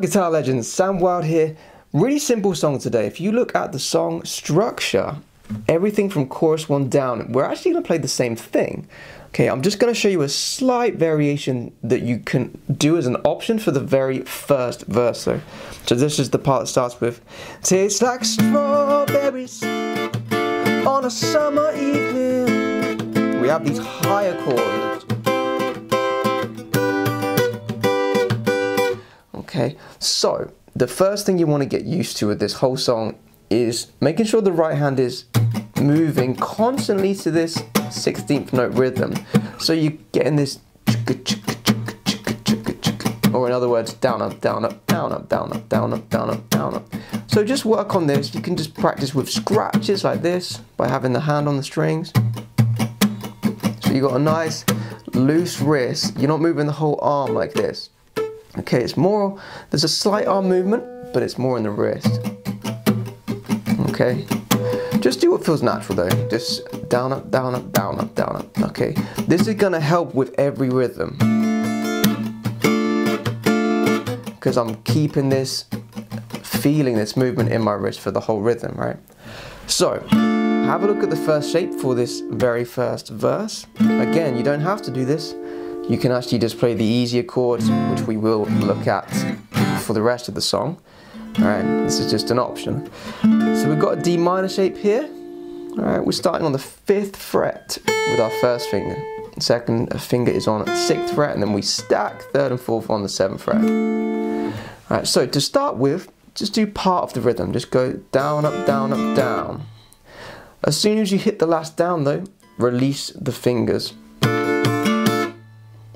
guitar legends? Sam Wild here. Really simple song today. If you look at the song structure, everything from chorus 1 down, we're actually going to play the same thing. Okay, I'm just going to show you a slight variation that you can do as an option for the very first verse though. So this is the part that starts with tastes like strawberries on a summer evening. We have these higher chords. Okay, so the first thing you want to get used to with this whole song is making sure the right hand is moving constantly to this 16th note rhythm. So you get in this, or in other words, down, up, down, up, down, up, down, up, down, up, down, up, down, up. So just work on this. You can just practice with scratches like this by having the hand on the strings. So you got a nice loose wrist. You're not moving the whole arm like this. Okay, it's more, there's a slight arm movement, but it's more in the wrist. Okay, just do what feels natural though. Just down, up, down, up, down, up, down, up. Okay, this is gonna help with every rhythm, because I'm keeping this, feeling this movement in my wrist for the whole rhythm, right? So, have a look at the first shape for this very first verse. Again, you don't have to do this. You can actually just play the easier chords, which we will look at for the rest of the song. Alright, this is just an option. So we've got a D minor shape here. Alright, we're starting on the 5th fret with our first finger. Second finger is on 6th fret, and then we stack 3rd and 4th on the 7th fret. Alright, so to start with, just do part of the rhythm. Just go down, up, down, up, down. As soon as you hit the last down though, release the fingers,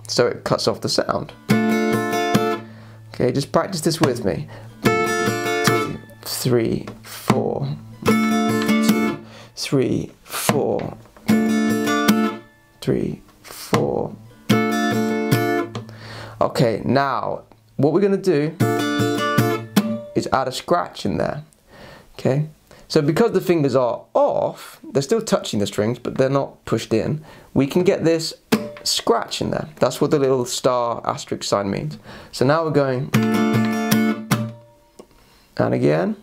so it cuts off the sound. Okay, just practice this with me. 2, 3, 4. 2, 3, 4. 3, 4. Okay, now what we're going to do is add a scratch in there. Okay, so because the fingers are off, they're still touching the strings, but they're not pushed in. We can get this scratch in there. That's what the little star asterisk sign means. So now we're going, and again,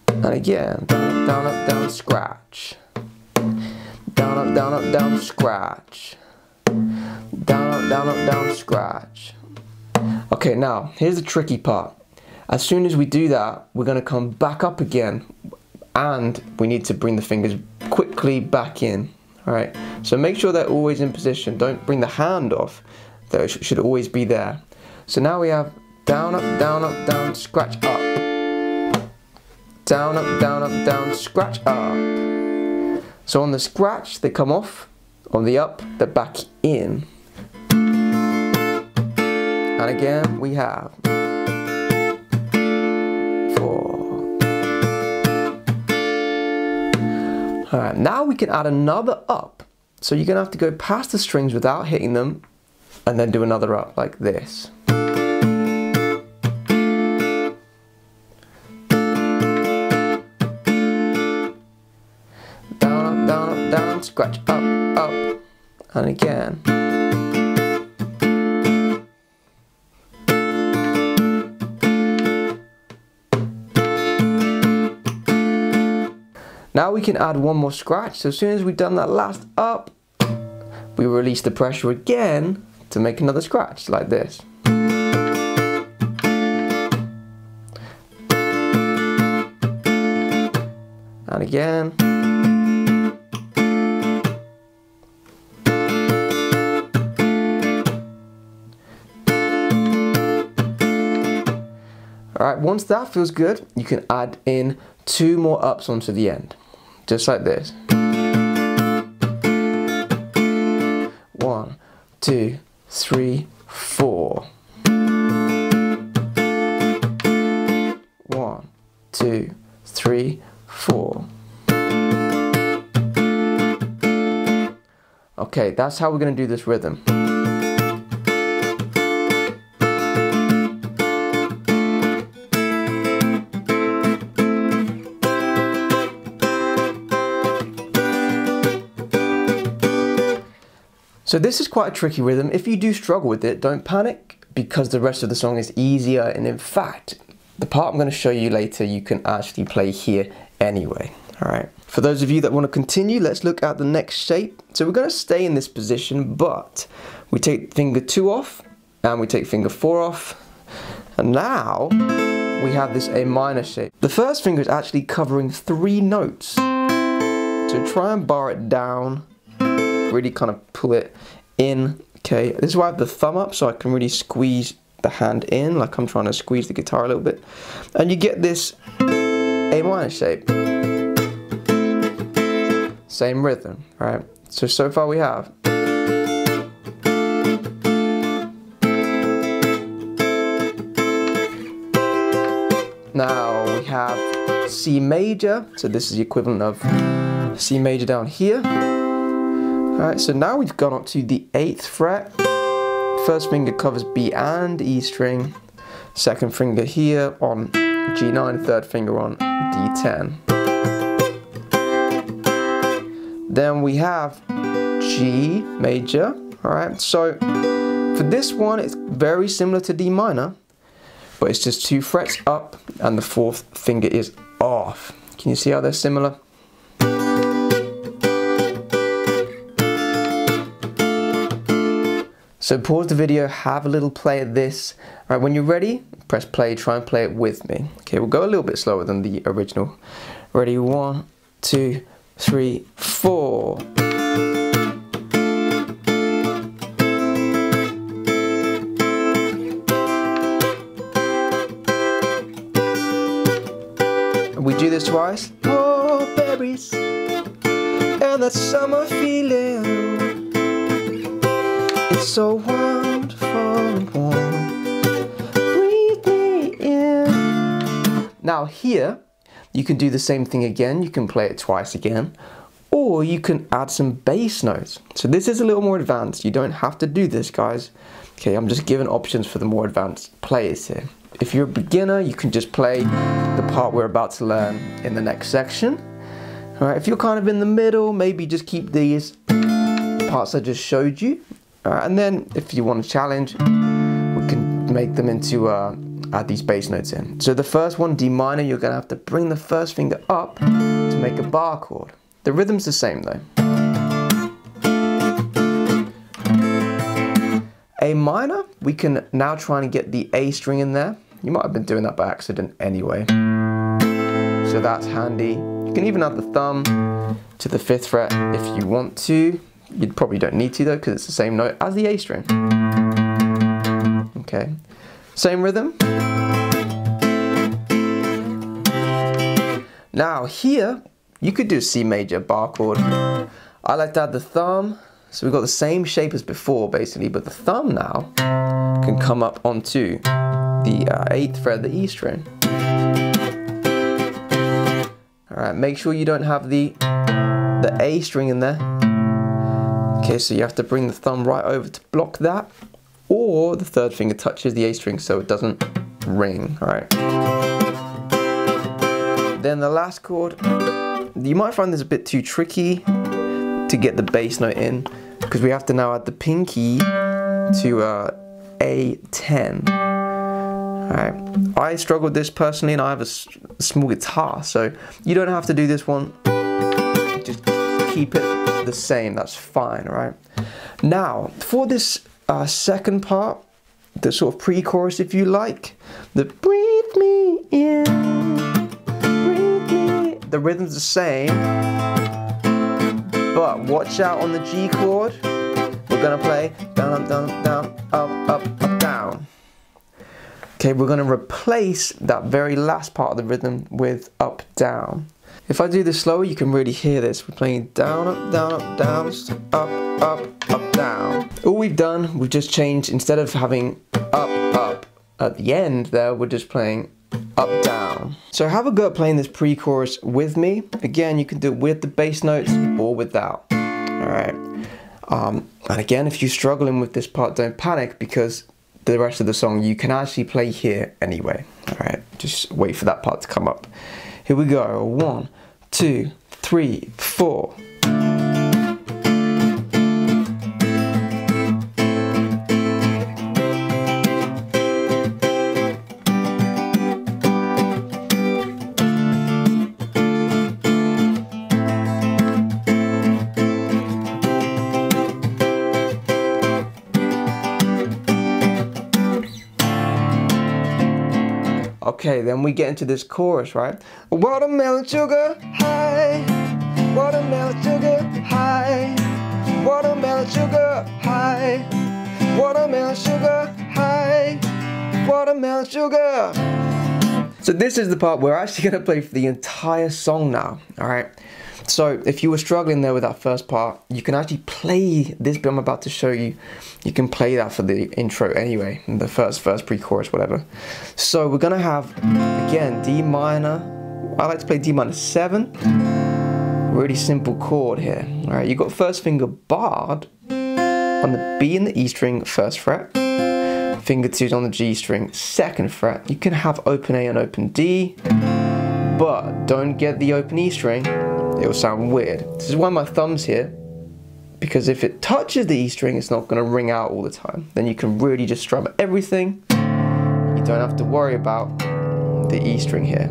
and again, down, down, up, down, scratch, down, up, down, up, down, scratch, down, up, down, up, down, scratch. Okay, now here's the tricky part. As soon as we do that, we're going to come back up again, and we need to bring the fingers quickly back in. Alright, so make sure they're always in position. Don't bring the hand off, though. It should always be there. So now we have down, up, down, scratch up. Down, up, down, scratch up. So on the scratch, they come off. On the up, they're back in. And again, we have 4. Alright, now we can add another up. So you're going to have to go past the strings without hitting them, and then do another up like this. Down, up, down, scratch up, up, and again. Now we can add one more scratch. So as soon as we've done that last up, we release the pressure again to make another scratch like this. And again. Alright, once that feels good, you can add in 2 more ups onto the end. Just like this. 1, 2, 3, 4. 1, 2, 3, 4. Okay, that's how we're going to do this rhythm. So this is quite a tricky rhythm. If you do struggle with it, don't panic. because the rest of the song is easier, and in fact, the part I'm going to show you later, you can actually play here anyway. Alright, for those of you that want to continue, let's look at the next shape. So we're going to stay in this position, but we take finger 2 off, and we take finger 4 off, and now we have this A minor shape. The first finger is actually covering 3 notes. So try and bar it down, really kind of pull it in. Okay, this is why I have the thumb up, so I can really squeeze the hand in, like I'm trying to squeeze the guitar a little bit. And you get this A minor shape. Same rhythm, right? So far we have. Now we have C major, so this is the equivalent of C major down here. Alright, so now we've gone up to the 8th fret. First finger covers B and E string. Second finger here on G9, third finger on D10. Then we have G major. Alright, so for this one it's very similar to D minor, but it's just 2 frets up and the 4th finger is off. Can you see how they're similar? So pause the video, have a little play at this. All right, when you're ready, press play, try and play it with me. Okay, we'll go a little bit slower than the original. Ready, 1, 2, 3, 4. We do this twice. Oh, berries, and that summer feeling. It's so wonderful and warm. Breathe me in. Now here, you can do the same thing again. You can play it twice again, or you can add some bass notes. So this is a little more advanced. You don't have to do this, guys. Okay, I'm just giving options for the more advanced players here. If you're a beginner, you can just play the part we're about to learn in the next section. All right, if you're kind of in the middle, maybe just keep these parts I just showed you. And then if you want to challenge, we can make them into, add these bass notes in. So the first one, D minor, you're going to have to bring the first finger up to make a bar chord. The rhythm's the same though. A minor, we can now try and get the A string in there. You might have been doing that by accident anyway. So that's handy. You can even add the thumb to the 5th fret if you want to. You probably don't need to though, because it's the same note as the A string. Okay, same rhythm. Now here, you could do a C major bar chord. I like to add the thumb, so we've got the same shape as before basically, but the thumb now can come up onto the 8th fret of the E string. Alright, make sure you don't have the A string in there. Okay, so you have to bring the thumb right over to block that, or the 3rd finger touches the A string so it doesn't ring, alright? Then the last chord, you might find this a bit too tricky to get the bass note in, because we have to now add the pinky to A10. Alright, I struggle with this personally, and I have a small guitar, so you don't have to do this one. Just keep it the same, that's fine, right? Now, for this second part, the sort of pre-chorus if you like, the breathe me in, breathe me, the rhythm's the same, but watch out on the G chord. We're gonna play down, down, down, up, up, up, down. Okay, we're gonna replace that very last part of the rhythm with up, down. If I do this slower, you can really hear this. We're playing down, up, down, up, down, up, up, up, down. All we've done, we've just changed, instead of having up at the end there, we're just playing up, down. So have a go at playing this pre-chorus with me. Again, you can do it with the bass notes or without. Alright. And again, if you're struggling with this part, don't panic, because the rest of the song you can actually play here anyway. Alright, just wait for that part to come up. Here we go. 1, 2, 3, 4. Okay, then we get into this chorus, right? Watermelon sugar high, watermelon sugar high, watermelon sugar high, watermelon sugar high, watermelon sugar. So this is the part we're actually going to play for the entire song now, alright? So if you were struggling there with that first part, you can actually play this bit I'm about to show you. You can play that for the intro anyway, the first verse, pre-chorus, whatever. So we're going to have, again, D minor. I like to play D minor 7. Really simple chord here. Alright, you've got first finger barred on the B and the E string, first fret. Finger 2's on the G string, 2nd fret. You can have open A and open D, but don't get the open E string. It will sound weird. This is why my thumb's here, because if it touches the E string, it's not going to ring out all the time. Then you can really just strum everything. You don't have to worry about the E string here.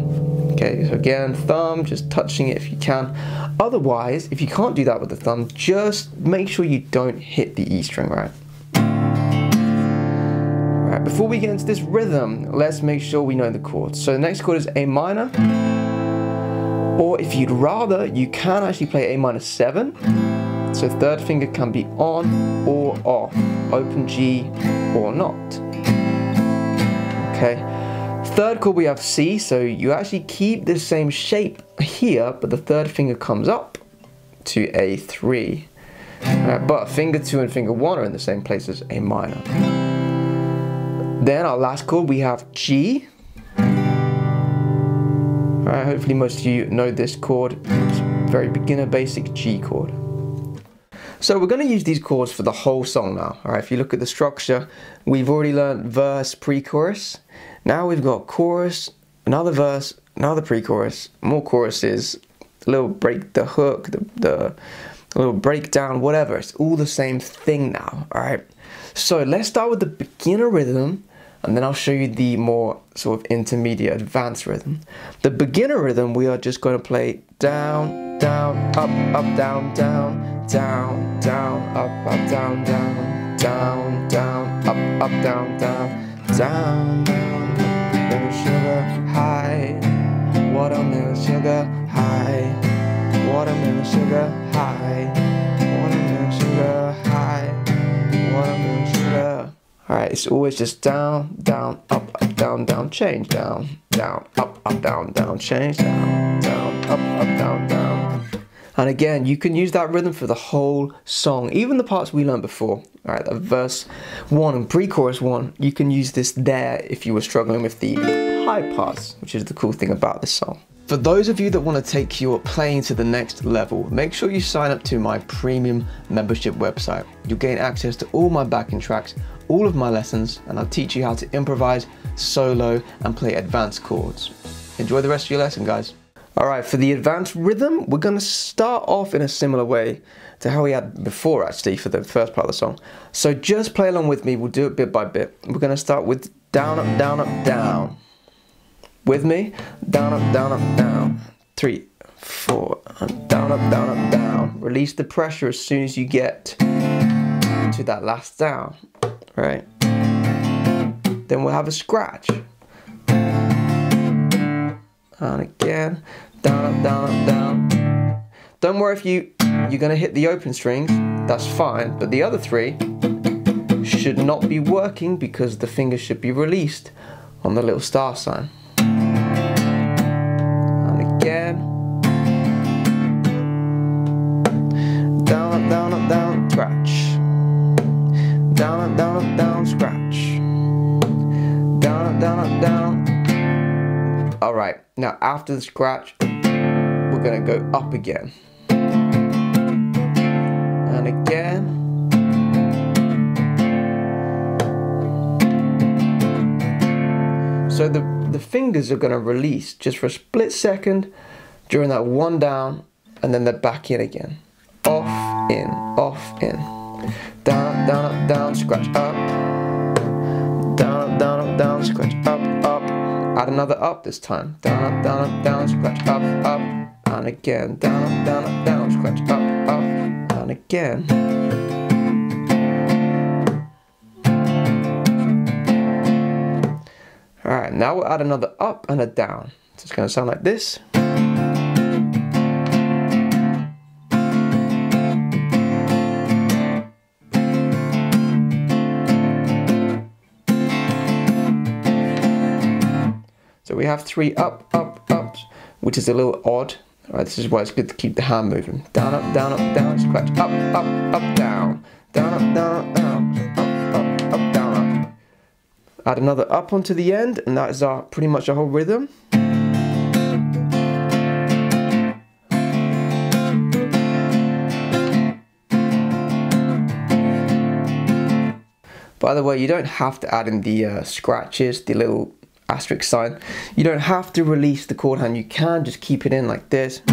Okay, so again, thumb, just touching it if you can. Otherwise, if you can't do that with the thumb, just make sure you don't hit the E string, right? Alright, before we get into this rhythm, let's make sure we know the chords. So the next chord is A minor. Or if you'd rather, you can actually play A minor 7. So third finger can be on or off, open G or not. Okay. Third chord we have C, so you actually keep the same shape here, but the third finger comes up to A3. But finger 2 and finger 1 are in the same place as A minor. Then our last chord we have G. Alright, hopefully most of you know this chord. It's a very beginner basic G chord. So we're going to use these chords for the whole song now. Alright, if you look at the structure, we've already learned verse, pre-chorus. Now we've got chorus, another verse, another pre-chorus, more choruses, a little break, the hook, the little breakdown, whatever. It's all the same thing now. Alright, so let's start with the beginner rhythm, and then I'll show you the more sort of intermediate, advanced rhythm. The beginner rhythm, we are just going to play down, down, up, up, down, down, down, down, up, up, down, down, down, down, up, up, down, down, down, down, watermelon sugar high, watermelon sugar high, watermelon sugar high, watermelon sugar high, watermelon sugar. Alright, it's always just down, down, up, down, down, change, down, down, up, down, down, change, down, down, up, down, down. And again, you can use that rhythm for the whole song, even the parts we learned before. Alright, the verse 1 and pre-chorus 1, you can use this there if you were struggling with the high parts, which is the cool thing about this song. For those of you that want to take your playing to the next level, make sure you sign up to my premium membership website. You'll gain access to all my backing tracks, all of my lessons, and I'll teach you how to improvise, solo, and play advanced chords. Enjoy the rest of your lesson, guys. Alright, for the advanced rhythm, we're going to start off in a similar way to how we had before, actually, for the first part of the song. So just play along with me, we'll do it bit by bit. We're going to start with down, up, down, up, down. With me, down, up, down, up, down. 3, 4, and down, up, down, up, down. Release the pressure as soon as you get to that last down, right? Then we'll have a scratch. And again, down, up, down, up, down. Don't worry if you're gonna hit the open strings, that's fine, but the other 3 should not be working because the fingers should be released on the little star sign. Again, down, up, down, up, down, scratch. Down, up, down, up, down, scratch. Down, up, down, up, down. Alright, now after the scratch, we're going to go up again. And again. So the fingers are going to release just for a split second during that one down, and then they're back in again. Off, in, down, down, up, down, scratch, up. Down, up, down, up, down, scratch, up, up. Add another up this time. Down, up, down, up, down, scratch, up, up. And again, down, up, down, up, down, scratch, up, up. And again. Alright, now we'll add another up and a down. So it's going to sound like this. So we have 3 up, up, ups, which is a little odd. Alright, this is why it's good to keep the hand moving. Down, up, down, scratch, up, up, down. Down, up, down, up, down, up. Add another up onto the end, and that is pretty much our whole rhythm. By the way, you don't have to add in the scratches, the little asterisk sign. You don't have to release the chord hand, you can just keep it in like this.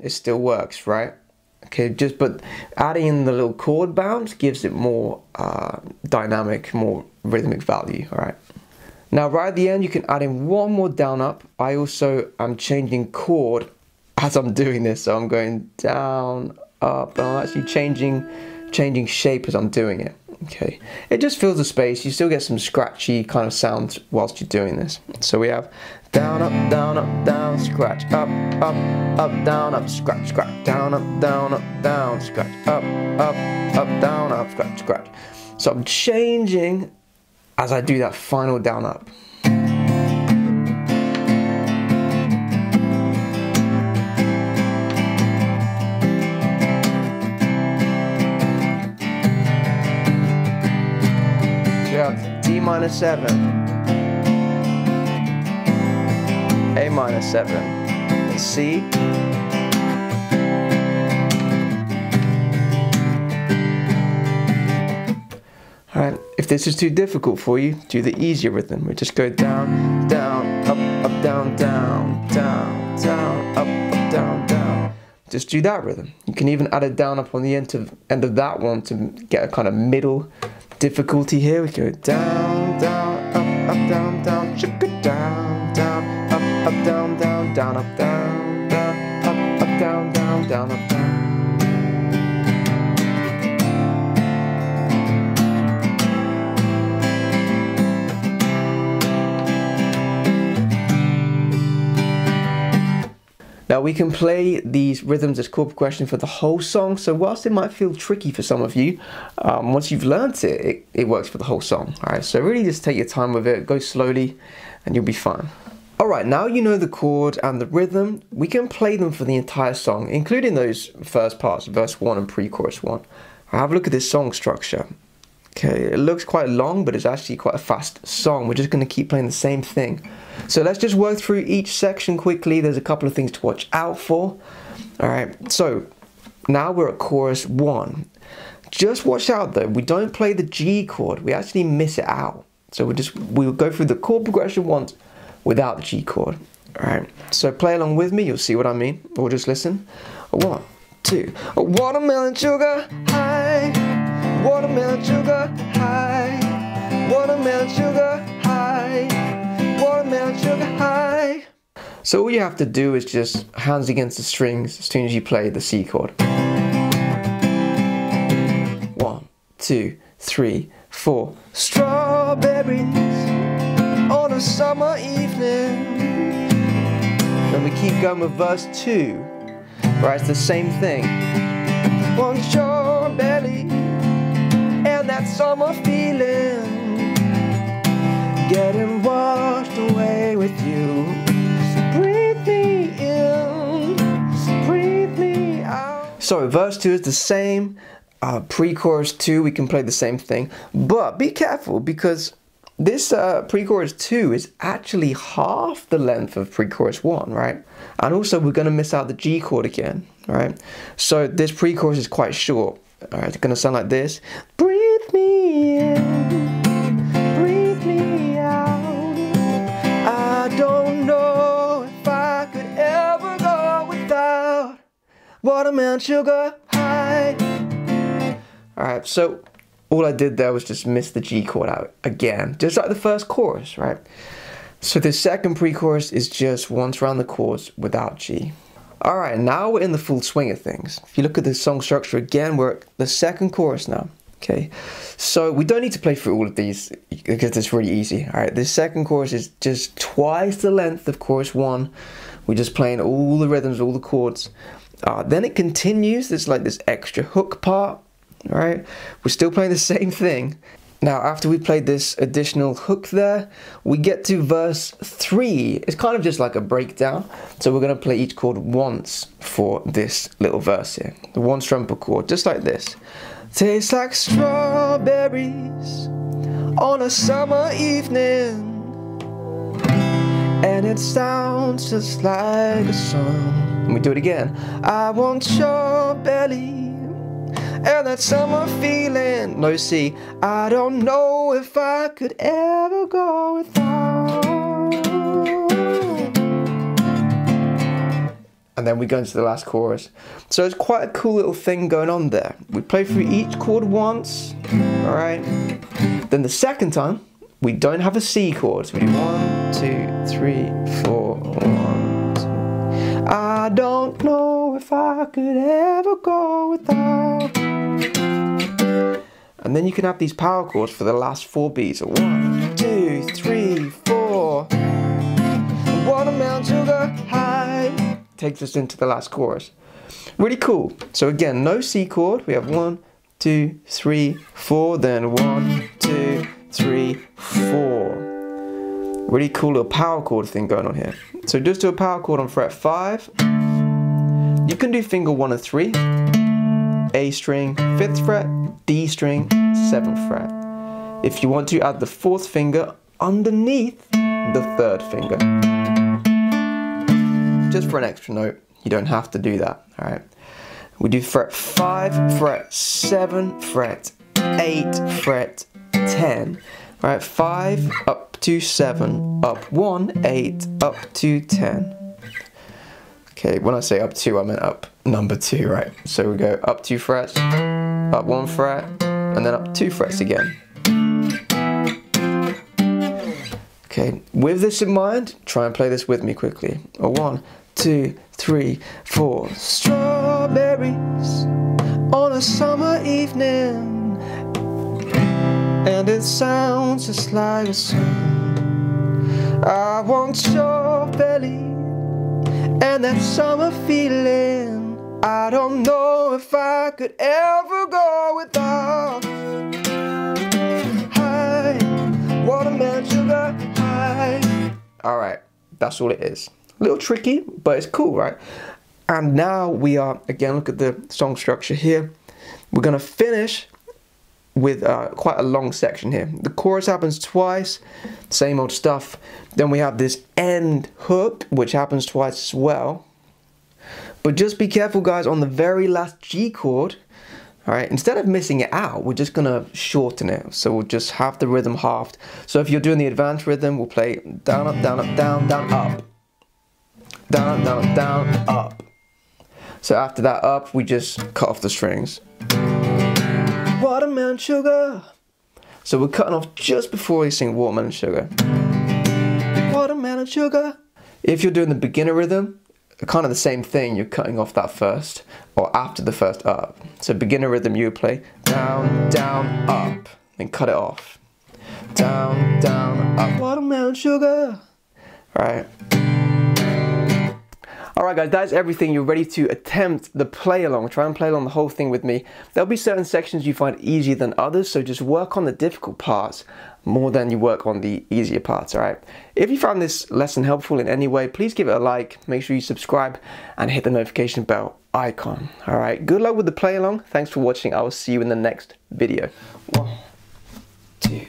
It still works, right? Okay, but adding in the little chord bounce gives it more dynamic, more rhythmic value, alright? Now right at the end you can add in one more down up. I also am changing chord as I'm doing this, so I'm going down, up, and I'm actually changing shape as I'm doing it. Okay, it just fills the space. You still get some scratchy kind of sounds whilst you're doing this. So we have down, down, scratch, up, down, scratch, scratch, down, down, scratch, up, down, scratch, scratch. So I'm changing as I do that final down, up. D minor 7, A minor 7, and C. Alright, if this is too difficult for you, do the easier rhythm. We just go down, down, up, down, down, down, down, up, down, down. Just do that rhythm. You can even add a down up on the end of that one to get a kind of middle difficulty here. We go down, down, up, down, down, shaka, down, down, up, down, down, down, up, down, down, up, down, down, down, up, down. Now we can play these rhythms as chord progression for the whole song, so whilst it might feel tricky for some of you, once you've learnt it works for the whole song. Alright, so really just take your time with it, go slowly, and you'll be fine. Alright, now you know the chord and the rhythm, we can play them for the entire song, including those first parts, verse 1 and pre-chorus 1. Have a look at this song structure. Okay, it looks quite long, but it's actually quite a fast song. We're just going to keep playing the same thing. So let's just work through each section quickly. There's a couple of things to watch out for. Alright, so now we're at chorus 1. Just watch out though, we don't play the G chord, we actually miss it out. So we'll go through the chord progression once without the G chord. Alright, so play along with me, you'll see what I mean. Or just listen. 1, 2. Watermelon sugar high. Watermelon sugar high, watermelon sugar high, watermelon sugar high. So all you have to do is just hands against the strings as soon as you play the C chord. 1, 2, 3, 4. Strawberries on a summer evening. Then we keep going with verse 2. Right, it's the same thing. One strawberry and that summer feeling, getting washed away with you. Breathe me in, breathe me out. So verse 2 is the same. Pre-chorus 2 we can play the same thing, but be careful because this pre-chorus 2 is actually half the length of pre-chorus 1, right? And also we're going to miss out the G chord again, right? So this pre-chorus is quite short. Alright, it's going to sound like this. Breathe me in, breathe me out. I don't know if I could ever go without watermelon sugar high. Alright, so all I did there was just miss the G chord out again, just like the first chorus, right? So the second pre-chorus is just once around the chords without G. Alright, now we're in the full swing of things. If you look at the song structure again, we're at the second chorus now. Okay, so we don't need to play through all of these because it's really easy. All right, this second chorus is just twice the length of chorus 1. We're just playing all the rhythms, all the chords. Then it continues. There's like this extra hook part. All right, we're still playing the same thing. Now, after we played this additional hook there, we get to verse 3. It's kind of just like a breakdown. So we're going to play each chord once for this little verse here. The 1 strum per chord, just like this. Tastes like strawberries on a summer evening, and it sounds just like a song. And we do it again. I want your belly and that summer feeling. No, see, I don't know if I could ever go without. And then we go into the last chorus. So it's quite a cool little thing going on there. We play through each chord once, all right? Then the second time, we don't have a C chord. So we do 1, 2, 3, 4, 1, 2. I don't know if I could ever go without. And then you can have these power chords for the last 4 beats. 1, 2, 3, 4. Watermelon sugar high takes us into the last chorus. Really cool. So again, no C chord. We have 1, 2, 3, 4. Then 1, 2, 3, 4. Really cool little power chord thing going on here. So just do a power chord on fret 5. You can do finger 1 and 3. A string, 5th fret, D string, 7th fret. If you want to add the 4th finger underneath the 3rd finger. Just for an extra note, you don't have to do that, alright? We do fret 5, fret 7, fret 8, fret 10. Alright, 5 up to 7, up 1, 8, up to 10. Okay, when I say up 2, I meant up number 2, right? So we go up 2 frets, up 1 fret, and then up 2 frets again. Okay, with this in mind, try and play this with me quickly. 1, 2, 3, 4. Strawberries on a summer evening, and it sounds just like a song. I want your belly and that summer feeling. I don't know if I could ever go without. High, watermelon sugar high. Alright, that's all it is. A little tricky, but it's cool, right? And now we are, again, look at the song structure here. We're going to finish with quite a long section here. The chorus happens twice, same old stuff. Then we have this end hook, which happens twice as well. But just be careful, guys, on the very last G chord. All right, instead of missing it out, we're just gonna shorten it. So we'll just have the rhythm halved. So if you're doing the advanced rhythm, we'll play down, up, down, up, down, down, up. Down, down, down, up. So after that up, we just cut off the strings. Watermelon sugar. So we're cutting off just before we sing watermelon sugar. Watermelon sugar. If you're doing the beginner rhythm, kind of the same thing, you're cutting off that first, or after the first up. So beginner rhythm, you would play down, down, up, then cut it off. Down, down, up, watermelon sugar. Right. Alright guys, that's everything. You're ready to attempt the play along. Try and play along the whole thing with me. There'll be certain sections you find easier than others, so just work on the difficult parts more than you work on the easier parts, alright? If you found this lesson helpful in any way, please give it a like, make sure you subscribe, and hit the notification bell icon, alright? Good luck with the play along. Thanks for watching. I will see you in the next video. 1, 2.